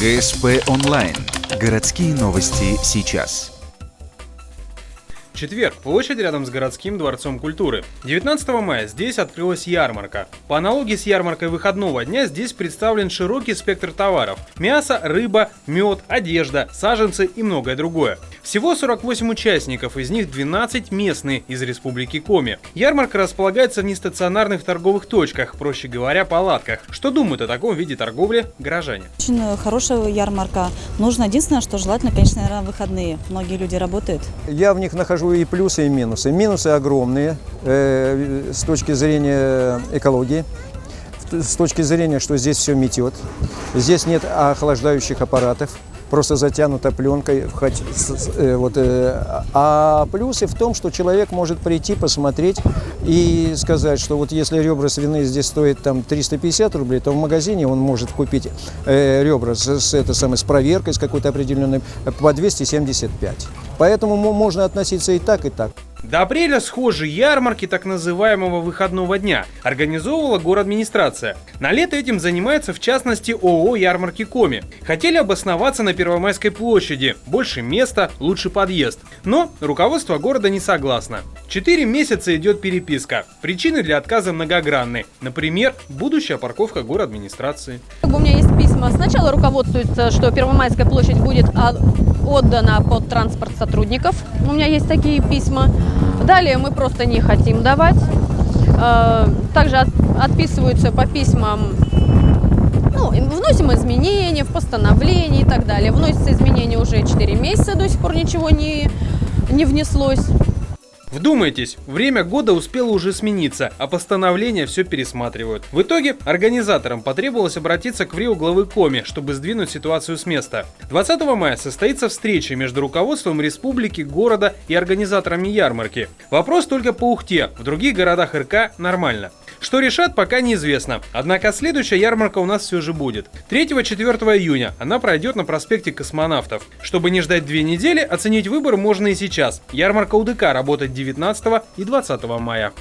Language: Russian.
ГСП онлайн. Городские новости сейчас. Четверг. Площадь рядом с городским дворцом культуры. 19 мая здесь открылась ярмарка. По аналогии с ярмаркой выходного дня здесь представлен широкий спектр товаров. Мясо, рыба, мед, одежда, саженцы и многое другое. Всего 48 участников, из них 12 местные из Республики Коми. Ярмарка располагается в нестационарных торговых точках, проще говоря, палатках. Что думают о таком виде торговли горожане? Очень хорошая ярмарка. Нужно единственное, что желательно, конечно, наверное, выходные. Многие люди работают. Я в них нахожу и плюсы, и минусы. Минусы огромные с точки зрения экологии, с точки зрения, что здесь все метет. Здесь нет охлаждающих аппаратов, просто затянута пленкой. А плюсы в том, что человек может прийти, посмотреть и сказать, что вот если ребра свиные здесь стоят там 350 рублей, то в магазине он может купить ребра с проверкой, с какой-то определенной, по 275. Поэтому можно относиться и так, и так. До апреля схожие ярмарки так называемого выходного дня организовывала городадминистрация. На лето этим занимается в частности ООО «Ярмарки Коми». Хотели обосноваться на Первомайской площади. Больше места, лучше подъезд. Но руководство города не согласно. 4 месяца идет переписка. Причины для отказа многогранны. Например, будущая парковка городадминистрации. У меня есть письма. Сначала руководствуется, что Первомайская площадь будет отдана под транспорт сотрудников. У меня есть такие письма. Далее мы просто не хотим давать. Также отписываются по письмам, вносим изменения в постановление и так далее. Вносятся изменения уже 4 месяца, до сих пор ничего не внеслось. Вдумайтесь, время года успело уже смениться, а постановления все пересматривают. В итоге организаторам потребовалось обратиться к ВРИО главы Коми, чтобы сдвинуть ситуацию с места. 20 мая состоится встреча между руководством республики, города и организаторами ярмарки. Вопрос только по Ухте, в других городах РК нормально. Что решат, пока неизвестно. Однако следующая ярмарка у нас все же будет. 3-4 июня она пройдет на проспекте Космонавтов. Чтобы не ждать 2 недели, оценить выбор можно и сейчас. Ярмарка УДК работает 19 и 20 мая.